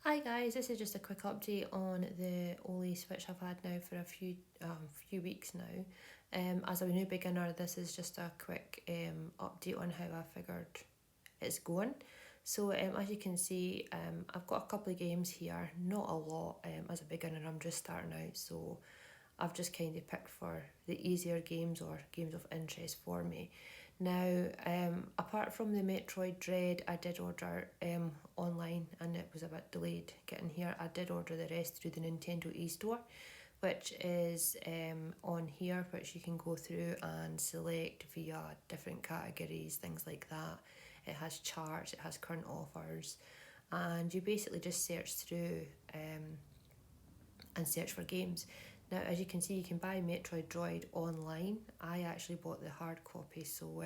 Hi guys, this is just a quick update on the OLED Switch I've had now for a few weeks now. As a new beginner, this is just a quick update on how I figured it's going. So as you can see, I've got a couple of games here, not a lot. As a beginner, I'm just starting out, so I've just kind of picked for the easier games or games of interest for me. Now, apart from the Metroid Dread, I did order online and it was a bit delayed getting here. I did order the rest through the Nintendo eStore, which is on here, which you can go through and select via different categories, things like that. It has charts, it has current offers, and you basically just search through and search for games. Now, as you can see, you can buy Metroid Droid online. I actually bought the hard copy, so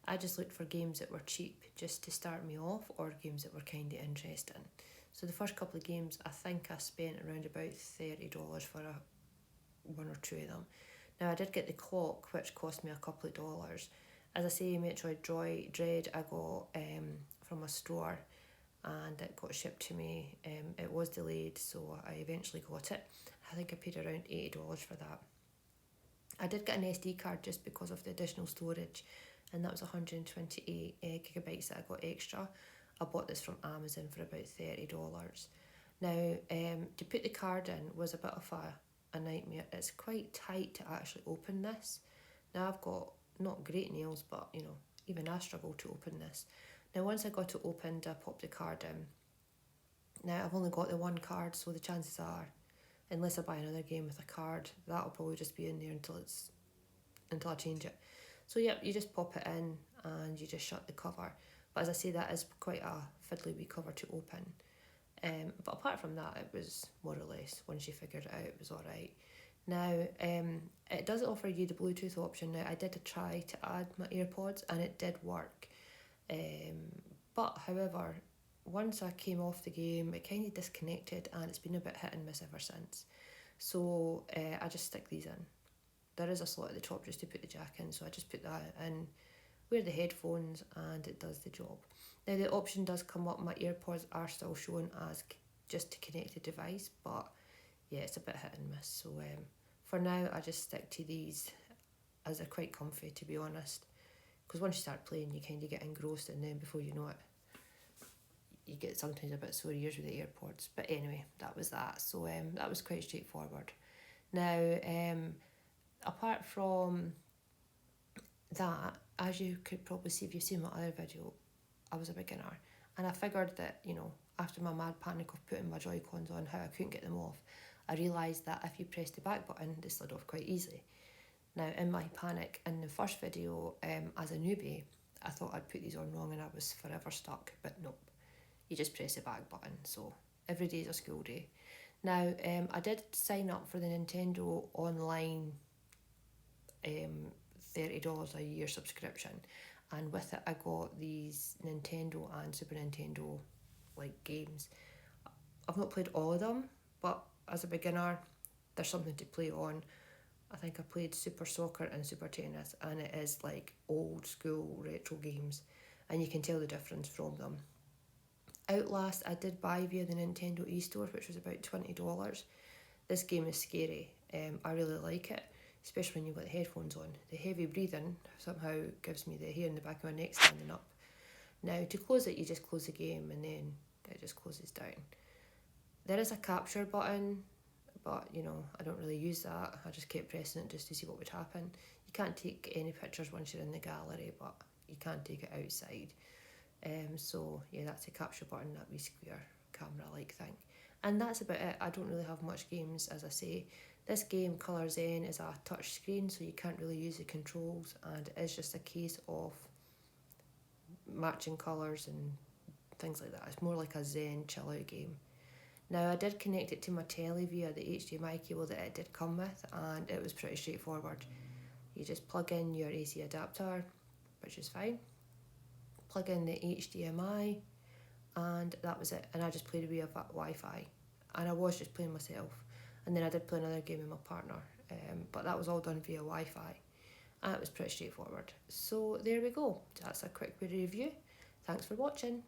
I just looked for games that were cheap just to start me off, or games that were kind of interesting. So the first couple of games, I think I spent around about $30 for one or two of them. Now, I did get the clock, which cost me a couple of dollars. As I say, Metroid Dread I got from a store, and it got shipped to me. It was delayed, so I eventually got it. I think I paid around $80 for that. I did get an SD card just because of the additional storage, and that was 128 gigabytes that I got extra. I bought this from Amazon for about $30. Now, to put the card in was a bit of a nightmare. It's quite tight to actually open this. Now, I've got not great nails, but even I struggle to open this. Now, once I got it opened, I popped the card in. Now, I've only got the one card, so the chances are, unless I buy another game with a card, that'll probably just be in there until I change it. So, yep, you just pop it in and you just shut the cover. But as I say, that is quite a fiddly wee cover to open. But apart from that, it was more or less, once you figured it out, it was alright. Now, it does offer you the Bluetooth option. Now, I did try to add my AirPods and it did work. But however, once I came off the game, it kind of disconnected and it's been a bit hit and miss ever since. So I just stick these in. There is a slot at the top just to put the jack in, so I just put that in, wear the headphones, and it does the job. Now, the option does come up, my AirPods are still shown as just to connect the device, but yeah, it's a bit hit and miss. So for now, I just stick to these as they're quite comfy, to be honest. Because once you start playing, you kind of get engrossed, and then before you know it, you get sometimes a bit sore ears with the AirPods. But anyway, that was that. So that was quite straightforward. Now, apart from that, as you could probably see if you've seen my other video, I was a beginner. And I figured that, after my mad panic of putting my Joy-Cons on, how I couldn't get them off, I realised that if you press the back button, they slid off quite easily. Now, in my panic, in the first video, as a newbie, I thought I'd put these on wrong and I was forever stuck, but nope. You just press the back button, so every day is a school day. Now, I did sign up for the Nintendo online $30 a year subscription, and with it I got these Nintendo and Super Nintendo games. I've not played all of them, but as a beginner, there's something to play on. I think I played Super Soccer and Super Tennis, and it is old school retro games, and you can tell the difference from them. Outlast I did buy via the Nintendo eStore, which was about $20. This game is scary. I really like it, especially when you've got the headphones on. The heavy breathing somehow gives me the hair in the back of my neck standing up. Now, to close it, you just close the game and then it just closes down. There is a capture button, but I don't really use that. I just kept pressing it just to see what would happen. You can't take any pictures once you're in the gallery, but you can take it outside. So yeah, that's a capture button, that wee square camera thing. And that's about it. I don't really have much games, as I say. This game, Colours N, is a touch screen, so you can't really use the controls, and it is just a case of matching colours and things like that. It's more like a zen chill out game. Now, I did connect it to my telly via the HDMI cable that it did come with, and it was pretty straightforward. You just plug in your AC adapter, which is fine, plug in the HDMI, and that was it. And I just played via Wi-Fi, and I was just playing myself, and then I did play another game with my partner, but that was all done via Wi-Fi, and it was pretty straightforward. So there we go, that's a quick review. Thanks for watching.